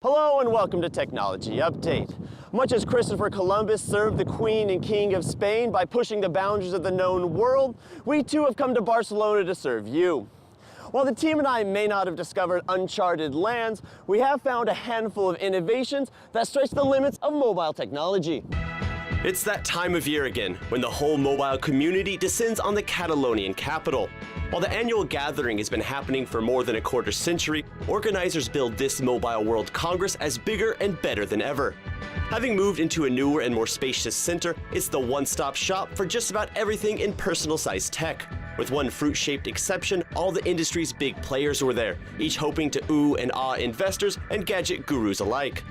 Hello and welcome to Technology Update. Much as Christopher Columbus served the Queen and King of Spain by pushing the boundaries of the known world, we too have come to Barcelona to serve you. While the team and I may not have discovered uncharted lands, we have found a handful of innovations that stretch the limits of mobile technology. It's that time of year again, when the whole mobile community descends on the Catalonian capital. While the annual gathering has been happening for more than a quarter century, organizers build this Mobile World Congress as bigger and better than ever. Having moved into a newer and more spacious center, it's the one-stop shop for just about everything in personal-sized tech. With one fruit-shaped exception, all the industry's big players were there, each hoping to ooh and ah investors and gadget gurus alike.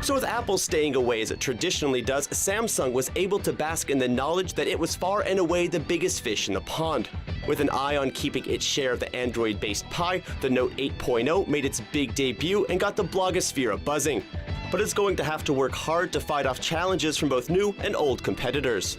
So with Apple staying away as it traditionally does, Samsung was able to bask in the knowledge that it was far and away the biggest fish in the pond. With an eye on keeping its share of the Android-based pie, the Note 8.0 made its big debut and got the blogosphere buzzing. But it's going to have to work hard to fight off challenges from both new and old competitors.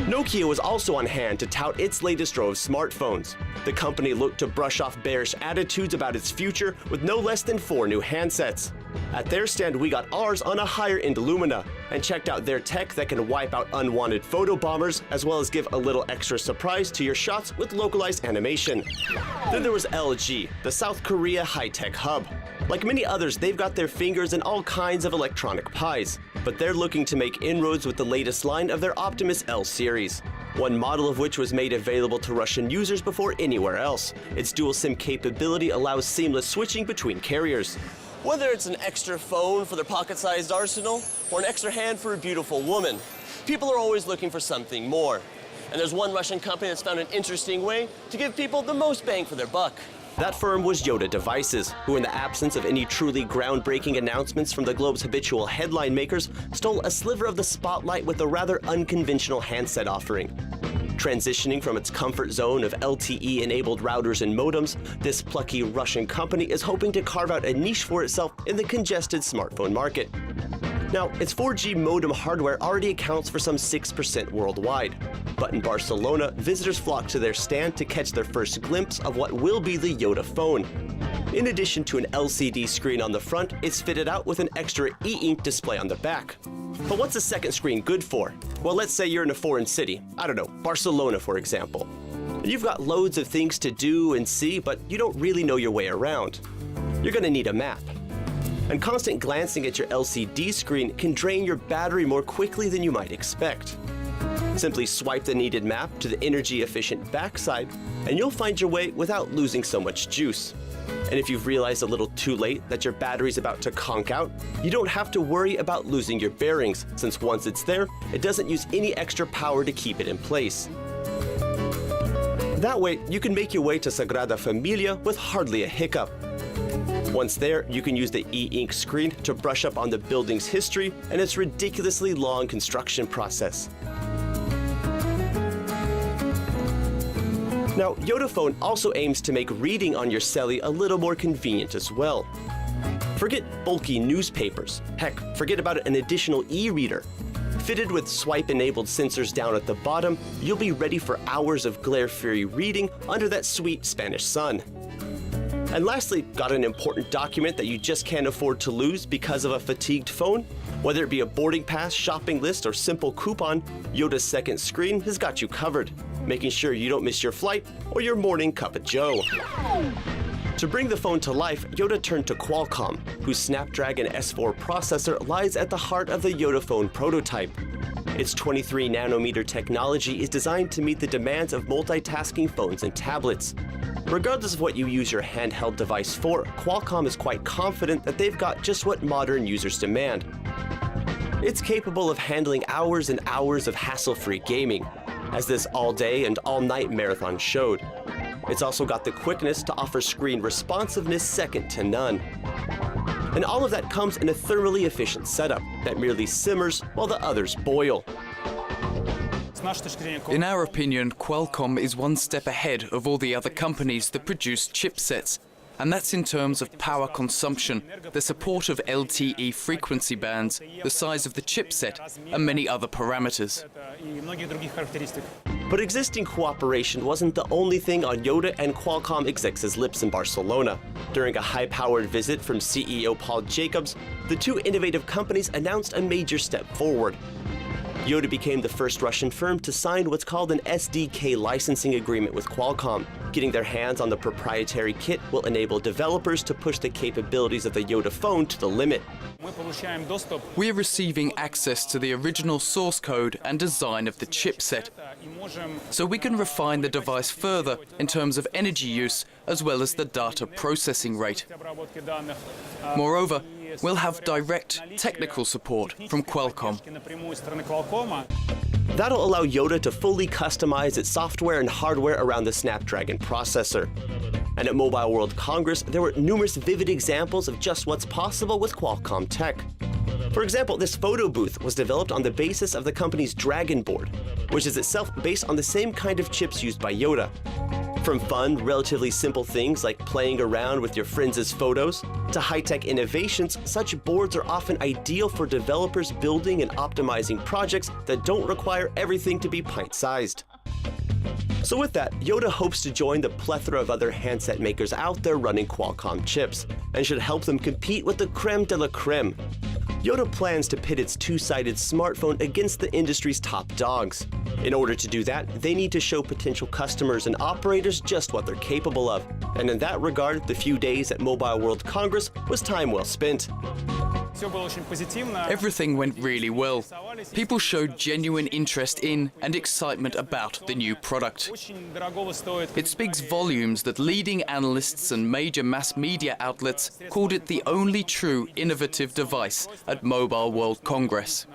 Nokia was also on hand to tout its latest row of smartphones. The company looked to brush off bearish attitudes about its future with no less than 4 new handsets. At their stand, we got ours on a higher-end Lumina and checked out their tech that can wipe out unwanted photo bombers, as well as give a little extra surprise to your shots with localized animation. Then there was LG, the South Korea high-tech hub. Like many others, they've got their fingers in all kinds of electronic pies, but they're looking to make inroads with the latest line of their Optimus L series. One model of which was made available to Russian users before anywhere else. Its dual SIM capability allows seamless switching between carriers. Whether it's an extra phone for their pocket-sized arsenal or an extra hand for a beautiful woman, people are always looking for something more. And there's one Russian company that's found an interesting way to give people the most bang for their buck. That firm was Yoda Devices, who in the absence of any truly groundbreaking announcements from the globe's habitual headline makers, stole a sliver of the spotlight with a rather unconventional handset offering. Transitioning from its comfort zone of LTE-enabled routers and modems, this plucky Russian company is hoping to carve out a niche for itself in the congested smartphone market. Now, its 4G modem hardware already accounts for some 6% worldwide. But in Barcelona, visitors flock to their stand to catch their first glimpse of what will be the Yoda phone. In addition to an LCD screen on the front, it's fitted out with an extra e-ink display on the back. But what's a second screen good for? Well, let's say you're in a foreign city. I don't know, Barcelona for example. You've got loads of things to do and see, but you don't really know your way around. You're gonna need a map. And constant glancing at your LCD screen can drain your battery more quickly than you might expect. Simply swipe the needed map to the energy-efficient backside, and you'll find your way without losing so much juice. And if you've realized a little too late that your battery's about to conk out, you don't have to worry about losing your bearings, since once it's there, it doesn't use any extra power to keep it in place. That way, you can make your way to Sagrada Familia with hardly a hiccup. Once there, you can use the e-ink screen to brush up on the building's history and its ridiculously long construction process. Now, Yoda Phone also aims to make reading on your celly a little more convenient as well. Forget bulky newspapers. Heck, forget about an additional e-reader. Fitted with swipe-enabled sensors down at the bottom, you'll be ready for hours of glare-free reading under that sweet Spanish sun. And lastly, got an important document that you just can't afford to lose because of a fatigued phone? Whether it be a boarding pass, shopping list, or simple coupon, Yoda's second screen has got you covered, making sure you don't miss your flight or your morning cup of joe. To bring the phone to life, Yoda turned to Qualcomm, whose Snapdragon S4 processor lies at the heart of the Yoda Phone prototype. Its 23nm technology is designed to meet the demands of multitasking phones and tablets. Regardless of what you use your handheld device for, Qualcomm is quite confident that they've got just what modern users demand. It's capable of handling hours and hours of hassle-free gaming, as this all-day and all-night marathon showed. It's also got the quickness to offer screen responsiveness second to none. And all of that comes in a thoroughly efficient setup that merely simmers while the others boil. In our opinion, Qualcomm is one step ahead of all the other companies that produce chipsets. And that's in terms of power consumption, the support of LTE frequency bands, the size of the chipset, and many other parameters. But existing cooperation wasn't the only thing on Yoda and Qualcomm execs' lips in Barcelona. During a high-powered visit from CEO Paul Jacobs, the two innovative companies announced a major step forward. Yoda became the first Russian firm to sign what's called an SDK licensing agreement with Qualcomm. Getting their hands on the proprietary kit will enable developers to push the capabilities of the Yoda phone to the limit. We're receiving access to the original source code and design of the chipset, so we can refine the device further in terms of energy use as well as the data processing rate. Moreover, we'll have direct technical support from Qualcomm. That'll allow Yoda to fully customize its software and hardware around the Snapdragon processor. And at Mobile World Congress, there were numerous vivid examples of just what's possible with Qualcomm tech. For example, this photo booth was developed on the basis of the company's Dragon board, which is itself based on the same kind of chips used by Yoda. From fun, relatively simple things like playing around with your friends' photos, to high-tech innovations, such boards are often ideal for developers building and optimizing projects that don't require everything to be pint-sized. So with that, Yoda hopes to join the plethora of other handset makers out there running Qualcomm chips, and should help them compete with the creme de la creme. Yoda plans to pit its two-sided smartphone against the industry's top dogs. In order to do that, they need to show potential customers and operators just what they're capable of. And in that regard, the few days at Mobile World Congress was time well spent. Everything went really well. People showed genuine interest in and excitement about the new product. It speaks volumes that leading analysts and major mass media outlets called it the only true innovative device at Mobile World Congress.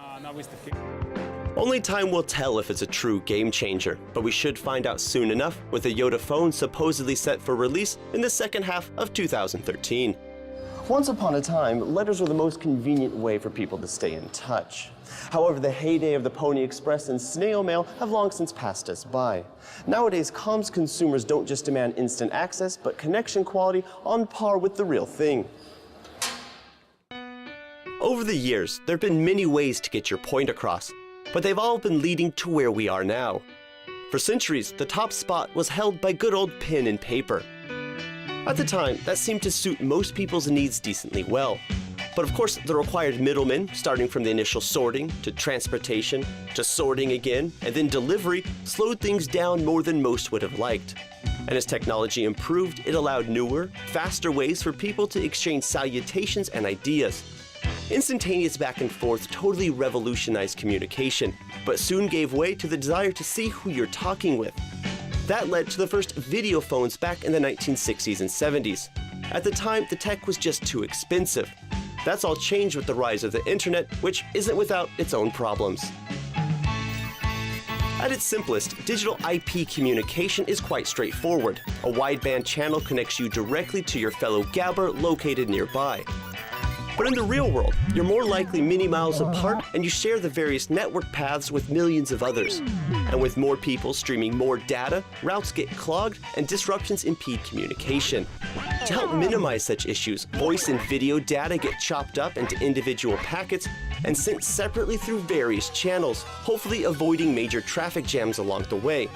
Only time will tell if it's a true game changer, but we should find out soon enough, with the Yoda phone supposedly set for release in the second half of 2013. Once upon a time, letters were the most convenient way for people to stay in touch. However, the heyday of the Pony Express and snail mail have long since passed us by. Nowadays, comms consumers don't just demand instant access, but connection quality on par with the real thing. Over the years, there have been many ways to get your point across, but they've all been leading to where we are now. For centuries, the top spot was held by good old pen and paper. At the time, that seemed to suit most people's needs decently well. But of course, the required middlemen, starting from the initial sorting, to transportation, to sorting again, and then delivery, slowed things down more than most would have liked. And as technology improved, it allowed newer, faster ways for people to exchange salutations and ideas. Instantaneous back and forth totally revolutionized communication, but soon gave way to the desire to see who you're talking with. That led to the first video phones back in the 1960s and 70s. At the time, the tech was just too expensive. That's all changed with the rise of the internet, which isn't without its own problems. At its simplest, digital IP communication is quite straightforward. A wideband channel connects you directly to your fellow gabber located nearby. But in the real world, you're more likely many miles apart and you share the various network paths with millions of others. And with more people streaming more data, routes get clogged and disruptions impede communication. To help minimize such issues, voice and video data get chopped up into individual packets and sent separately through various channels, hopefully avoiding major traffic jams along the way.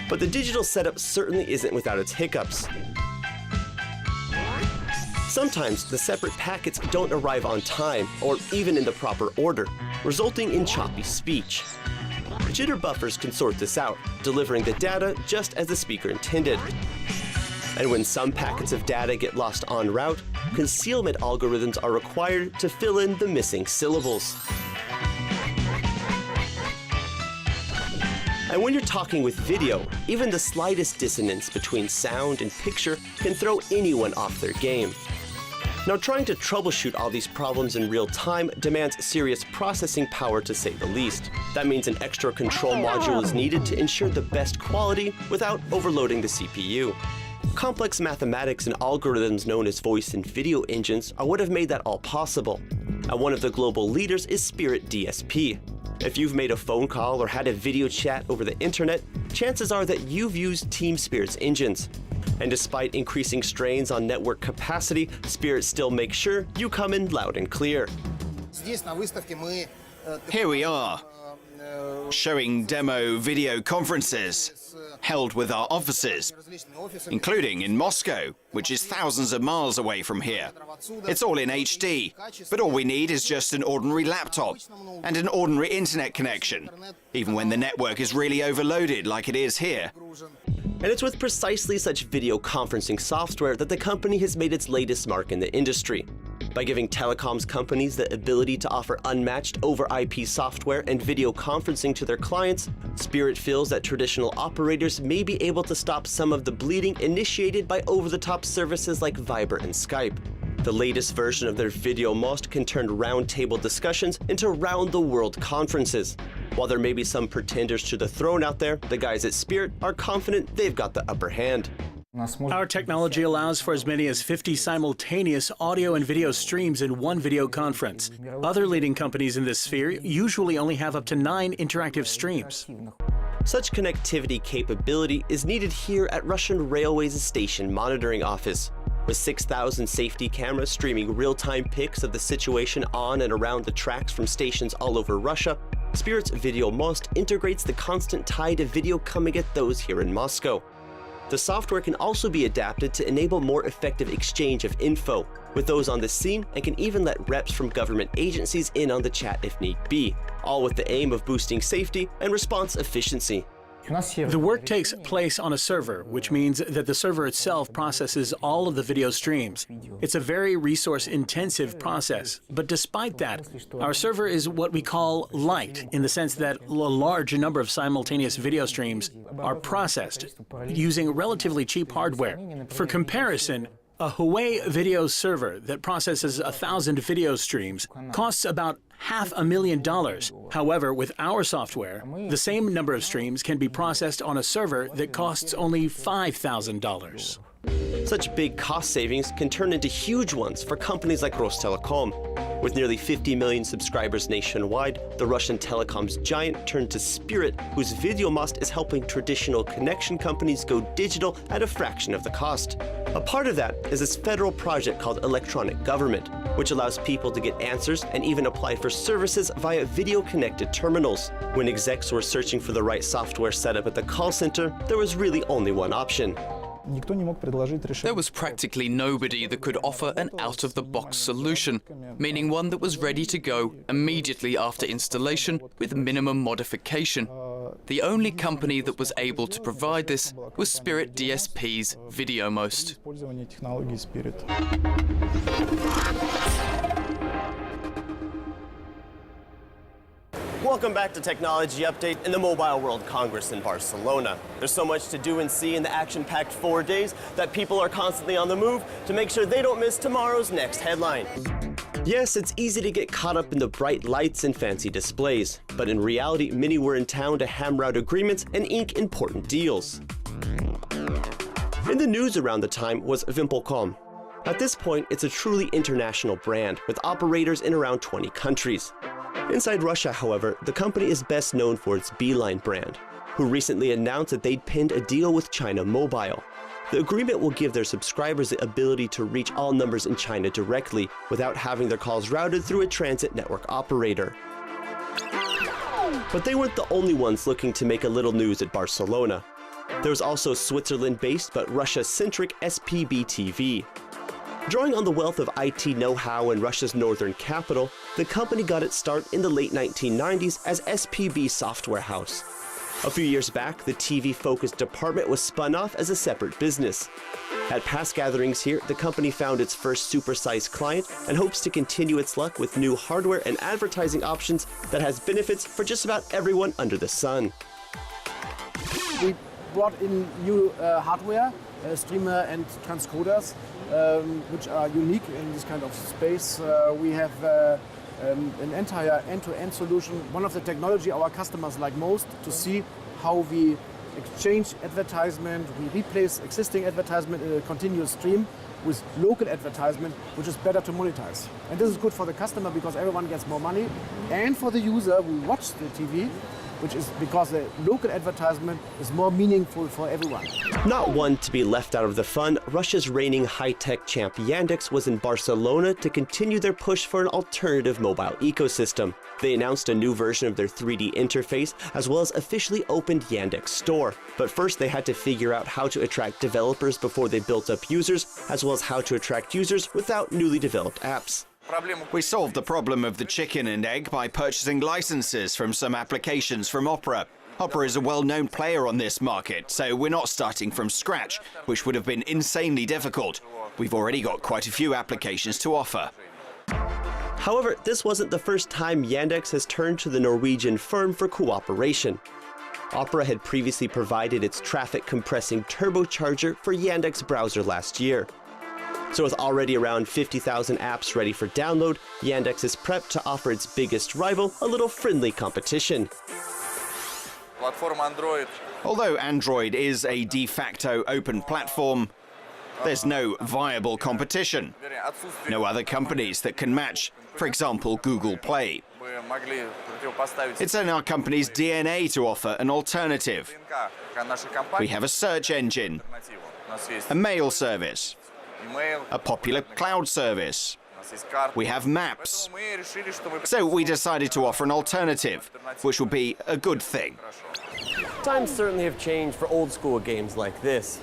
But the digital setup certainly isn't without its hiccups. Sometimes the separate packets don't arrive on time or even in the proper order, resulting in choppy speech. Jitter buffers can sort this out, delivering the data just as the speaker intended. And when some packets of data get lost en route, concealment algorithms are required to fill in the missing syllables. And when you're talking with video, even the slightest dissonance between sound and picture can throw anyone off their game. Now, trying to troubleshoot all these problems in real time demands serious processing power, to say the least. That means an extra control module is needed to ensure the best quality without overloading the CPU. Complex mathematics and algorithms known as voice and video engines are what have made that all possible. And one of the global leaders is Spirit DSP. If you've made a phone call or had a video chat over the internet, chances are that you've used Team Spirit's engines. And despite increasing strains on network capacity, Spirit still makes sure you come in loud and clear. Here we are, showing demo video conferences held with our offices, including in Moscow, which is thousands of miles away from here. It's all in HD, but all we need is just an ordinary laptop and an ordinary internet connection, even when the network is really overloaded like it is here. And it's with precisely such video conferencing software that the company has made its latest mark in the industry. By giving telecoms companies the ability to offer unmatched over-IP software and video conferencing to their clients, Spirit feels that traditional operators may be able to stop some of the bleeding initiated by over-the-top services like Viber and Skype. The latest version of their Video Most can turn roundtable discussions into round-the-world conferences. While there may be some pretenders to the throne out there, the guys at Spirit are confident they've got the upper hand. Our technology allows for as many as 50 simultaneous audio and video streams in one video conference. Other leading companies in this sphere usually only have up to 9 interactive streams. Such connectivity capability is needed here at Russian Railways' station monitoring office. With 6,000 safety cameras streaming real-time pics of the situation on and around the tracks from stations all over Russia, Spirit's Video Most integrates the constant tide of video coming at those here in Moscow. The software can also be adapted to enable more effective exchange of info with those on the scene, and can even let reps from government agencies in on the chat if need be, all with the aim of boosting safety and response efficiency. The work takes place on a server, which means that the server itself processes all of the video streams. It's a very resource-intensive process, but despite that, our server is what we call light, in the sense that a large number of simultaneous video streams are processed using relatively cheap hardware. For comparison, a Huawei video server that processes 1,000 video streams costs about $500,000. However, with our software, the same number of streams can be processed on a server that costs only $5,000. Such big cost savings can turn into huge ones for companies like Rostelecom. With nearly 50 million subscribers nationwide, the Russian telecoms giant turned to Spirit, whose Video Most is helping traditional connection companies go digital at a fraction of the cost. A part of that is this federal project called Electronic Government, which allows people to get answers and even apply for services via video-connected terminals. When execs were searching for the right software setup at the call center, there was really only one option. There was practically nobody that could offer an out-of-the-box solution, meaning one that was ready to go immediately after installation with minimum modification. The only company that was able to provide this was Spirit DSP's Video Most. Welcome back to Technology Update in the Mobile World Congress in Barcelona. There's so much to do and see in the action-packed 4 days that people are constantly on the move to make sure they don't miss tomorrow's next headline. Yes, it's easy to get caught up in the bright lights and fancy displays, but in reality, many were in town to hammer out agreements and ink important deals. In the news around the time was Wimpelcom. At this point, it's a truly international brand with operators in around 20 countries. Inside Russia, however, the company is best known for its Beeline brand, who recently announced that they'd pinned a deal with China Mobile. The agreement will give their subscribers the ability to reach all numbers in China directly without having their calls routed through a transit network operator. But they weren't the only ones looking to make a little news at Barcelona. There was also Switzerland-based but Russia-centric SPB TV. Drawing on the wealth of IT know-how in Russia's northern capital, the company got its start in the late 1990s as SPB Software House. A few years back, the TV-focused department was spun off as a separate business. At past gatherings here, the company found its first supersized client and hopes to continue its luck with new hardware and advertising options that has benefits for just about everyone under the sun. We brought in new hardware, streamer and transcoders, which are unique in this kind of space. We have an entire end-to-end solution. One of the technology our customers like most to see how we exchange advertisement, we replace existing advertisement in a continuous stream with local advertisement, which is better to monetize. And this is good for the customer because everyone gets more money, and for the user who watches the TV, which is because the local advertisement is more meaningful for everyone. Not one to be left out of the fun, Russia's reigning high-tech champ Yandex was in Barcelona to continue their push for an alternative mobile ecosystem. They announced a new version of their 3D interface, as well as officially opened Yandex Store. But first they had to figure out how to attract developers before they built up users, as well as how to attract users without newly developed apps. We solved the problem of the chicken and egg by purchasing licenses from some applications from Opera. Opera is a well-known player on this market, so we're not starting from scratch, which would have been insanely difficult. We've already got quite a few applications to offer. However, this wasn't the first time Yandex has turned to the Norwegian firm for cooperation. Opera had previously provided its traffic compressing turbocharger for Yandex browser last year. So with already around 50,000 apps ready for download, Yandex is prepped to offer its biggest rival a little friendly competition. Although Android is a de facto open platform, there's no viable competition. No other companies that can match, for example, Google Play. It's in our company's DNA to offer an alternative. We have a search engine, a mail service, a popular cloud service. We have maps. So we decided to offer an alternative, which will be a good thing. Times certainly have changed for old school games like this.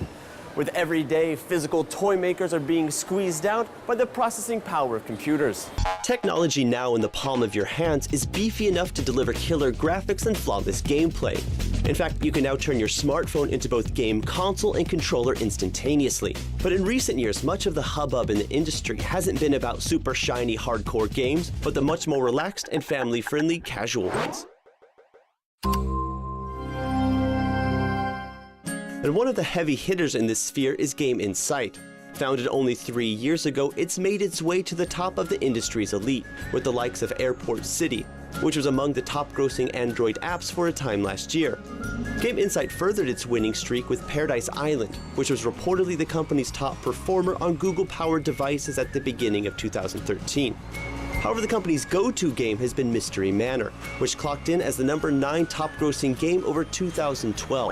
With everyday physical toy makers are being squeezed out by the processing power of computers. Technology now in the palm of your hands is beefy enough to deliver killer graphics and flawless gameplay. In fact, you can now turn your smartphone into both game console and controller instantaneously. But in recent years, much of the hubbub in the industry hasn't been about super shiny hardcore games, but the much more relaxed and family-friendly casual ones. And one of the heavy hitters in this sphere is Game Insight. Founded only 3 years ago, it's made its way to the top of the industry's elite, with the likes of Airport City, which was among the top-grossing Android apps for a time last year. Game Insight furthered its winning streak with Paradise Island, which was reportedly the company's top performer on Google-powered devices at the beginning of 2013. However, the company's go-to game has been Mystery Manor, which clocked in as the #9 top-grossing game over 2012.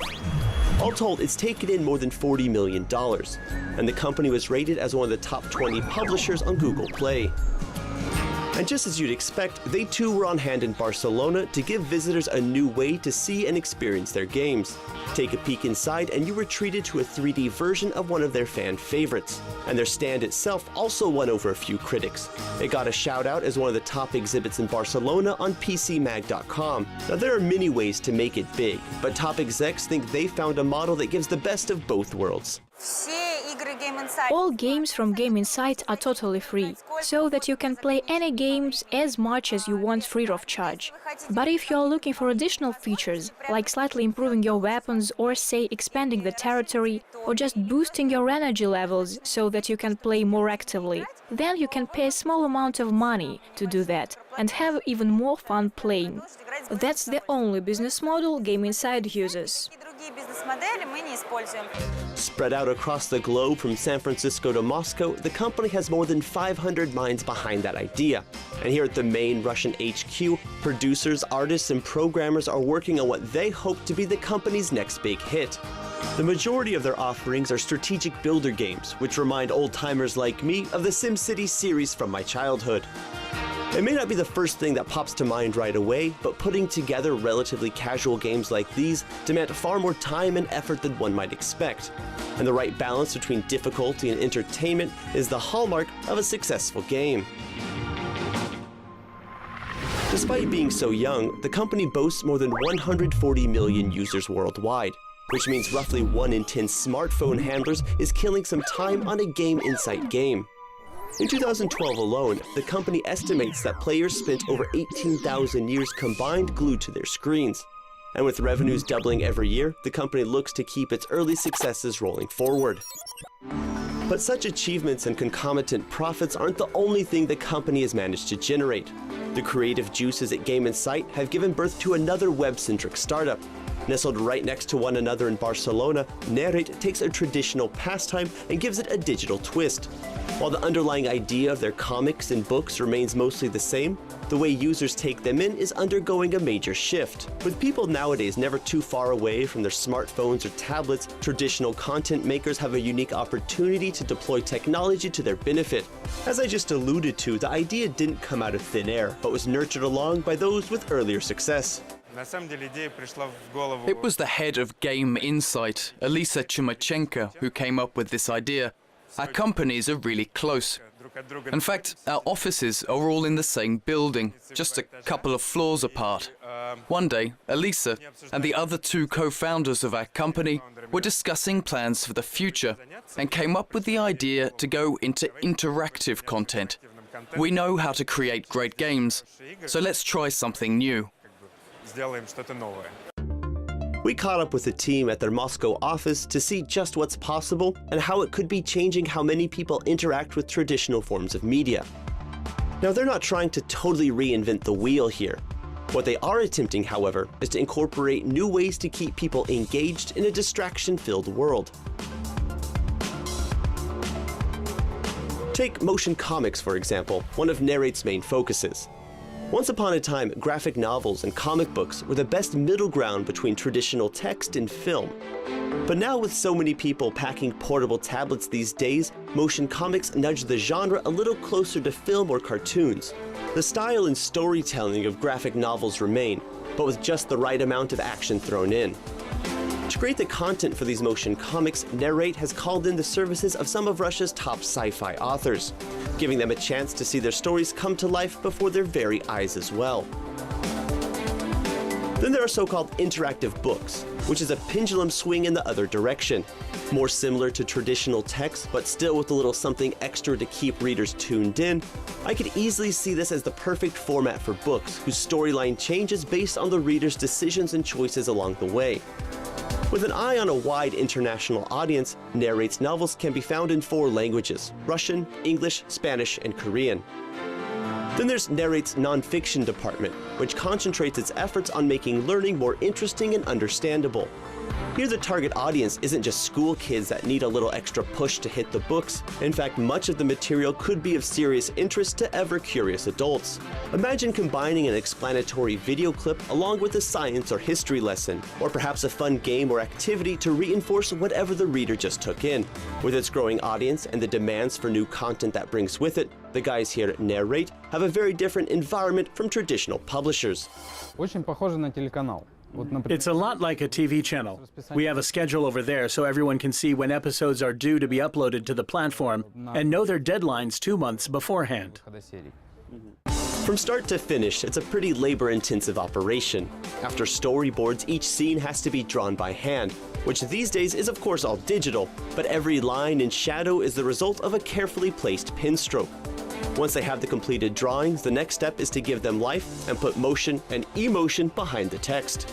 All told, it's taken in more than $40 million, and the company was rated as one of the top 20 publishers on Google Play. And just as you'd expect, they too were on hand in Barcelona to give visitors a new way to see and experience their games. Take a peek inside and you were treated to a 3D version of one of their fan favorites. And their stand itself also won over a few critics. It got a shout out as one of the top exhibits in Barcelona on PCMag.com. Now there are many ways to make it big, but top execs think they found a model that gives the best of both worlds. All games from Game Insight are totally free, so that you can play any games as much as you want free of charge. But if you're looking for additional features, like slightly improving your weapons or say expanding the territory, or just boosting your energy levels so that you can play more actively, then you can pay a small amount of money to do that and have even more fun playing. That's the only business model Game Insight uses. Spread out across the globe from San Francisco to Moscow, the company has more than 500 minds behind that idea. And here at the main Russian HQ, producers, artists, and programmers are working on what they hope to be the company's next big hit. The majority of their offerings are strategic builder games, which remind old-timers like me of the SimCity series from my childhood. It may not be the first thing that pops to mind right away, but putting together relatively casual games like these demand far more time and effort than one might expect. And the right balance between difficulty and entertainment is the hallmark of a successful game. Despite being so young, the company boasts more than 140 million users worldwide, which means roughly 1 in 10 smartphone handlers is killing some time on a Game Insight game. In 2012 alone, the company estimates that players spent over 18,000 years combined glued to their screens. And with revenues doubling every year, the company looks to keep its early successes rolling forward. But such achievements and concomitant profits aren't the only thing the company has managed to generate. The creative juices at Game Insight have given birth to another web-centric startup. Nestled right next to one another in Barcelona, Narrate takes a traditional pastime and gives it a digital twist. While the underlying idea of their comics and books remains mostly the same, the way users take them in is undergoing a major shift. With people nowadays never too far away from their smartphones or tablets, traditional content makers have a unique opportunity to deploy technology to their benefit. As I just alluded to, the idea didn't come out of thin air, but was nurtured along by those with earlier success. It was the head of Game Insight, Elisa Chimachenko, who came up with this idea. Our companies are really close. In fact, our offices are all in the same building, just a couple of floors apart. One day, Elisa and the other two co-founders of our company were discussing plans for the future and came up with the idea to go into interactive content. We know how to create great games, so let's try something new. We caught up with the team at their Moscow office to see just what's possible and how it could be changing how many people interact with traditional forms of media. Now, they're not trying to totally reinvent the wheel here. What they are attempting, however, is to incorporate new ways to keep people engaged in a distraction-filled world. Take motion comics, for example, one of Narrate's main focuses. Once upon a time, graphic novels and comic books were the best middle ground between traditional text and film. But now, with so many people packing portable tablets these days, motion comics nudge the genre a little closer to film or cartoons. The style and storytelling of graphic novels remain, but with just the right amount of action thrown in. To create the content for these motion comics, Narrate has called in the services of some of Russia's top sci-fi authors, giving them a chance to see their stories come to life before their very eyes as well. Then there are so-called interactive books, which is a pendulum swing in the other direction. More similar to traditional text, but still with a little something extra to keep readers tuned in, I could easily see this as the perfect format for books whose storyline changes based on the reader's decisions and choices along the way. With an eye on a wide international audience, Narrate's novels can be found in 4 languages: Russian, English, Spanish, and Korean. Then there's Narrate's nonfiction department, which concentrates its efforts on making learning more interesting and understandable. Here, the target audience isn't just school kids that need a little extra push to hit the books. In fact, much of the material could be of serious interest to ever-curious adults. Imagine combining an explanatory video clip along with a science or history lesson, or perhaps a fun game or activity to reinforce whatever the reader just took in. With its growing audience and the demands for new content that brings with it, the guys here at Narrate have a very different environment from traditional publishers. It's a lot like a TV channel. We have a schedule over there so everyone can see when episodes are due to be uploaded to the platform and know their deadlines 2 months beforehand. From start to finish, it's a pretty labor-intensive operation. After storyboards, each scene has to be drawn by hand, which these days is of course all digital, but every line and shadow is the result of a carefully placed pen stroke. Once they have the completed drawings, the next step is to give them life and put motion and emotion behind the text.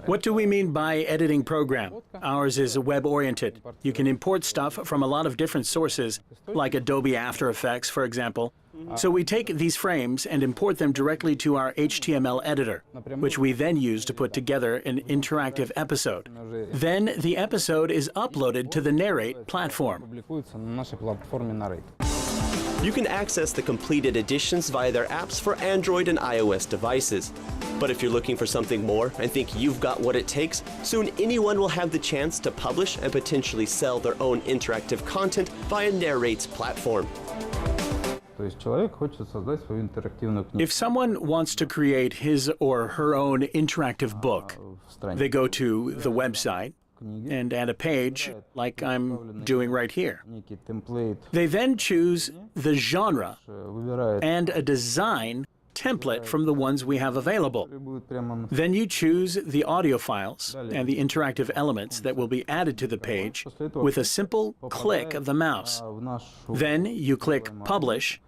What do we mean by editing program? Ours is web-oriented. You can import stuff from a lot of different sources, like Adobe After Effects, for example. So we take these frames and import them directly to our HTML editor, which we then use to put together an interactive episode. Then the episode is uploaded to the Narrate platform. You can access the completed editions via their apps for Android and iOS devices. But if you're looking for something more and think you've got what it takes, soon anyone will have the chance to publish and potentially sell their own interactive content via Narrate's platform. If someone wants to create his or her own interactive book, they go to the website and add a page like I'm doing right here. They then choose the genre and a design template from the ones we have available. Then you choose the audio files and the interactive elements that will be added to the page with a simple click of the mouse. Then you click Publish,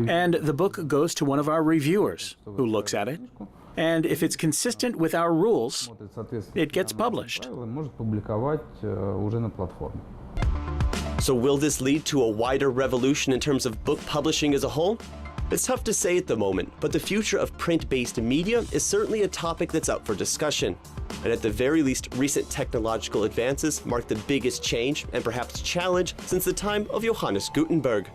and the book goes to one of our reviewers who looks at it. And if it's consistent with our rules, it gets published. So will this lead to a wider revolution in terms of book publishing as a whole? It's tough to say at the moment, but the future of print-based media is certainly a topic that's up for discussion. And at the very least, recent technological advances mark the biggest change and perhaps challenge since the time of Johannes Gutenberg.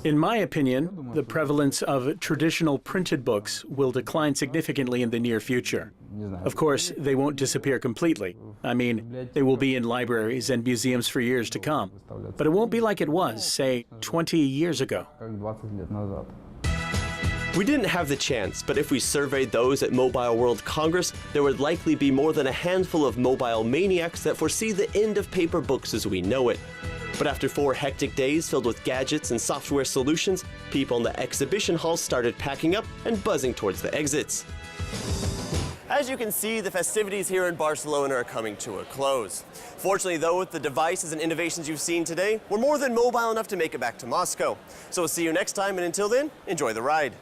In my opinion, the prevalence of traditional printed books will decline significantly in the near future. Of course, they won't disappear completely. I mean, they will be in libraries and museums for years to come. But it won't be like it was, say, 20 years ago. We didn't have the chance, but if we surveyed those at Mobile World Congress, there would likely be more than a handful of mobile maniacs that foresee the end of paper books as we know it. But after 4 hectic days filled with gadgets and software solutions, people in the exhibition hall started packing up and buzzing towards the exits. As you can see, the festivities here in Barcelona are coming to a close. Fortunately though, with the devices and innovations you've seen today, we're more than mobile enough to make it back to Moscow. So we'll see you next time, and until then, enjoy the ride.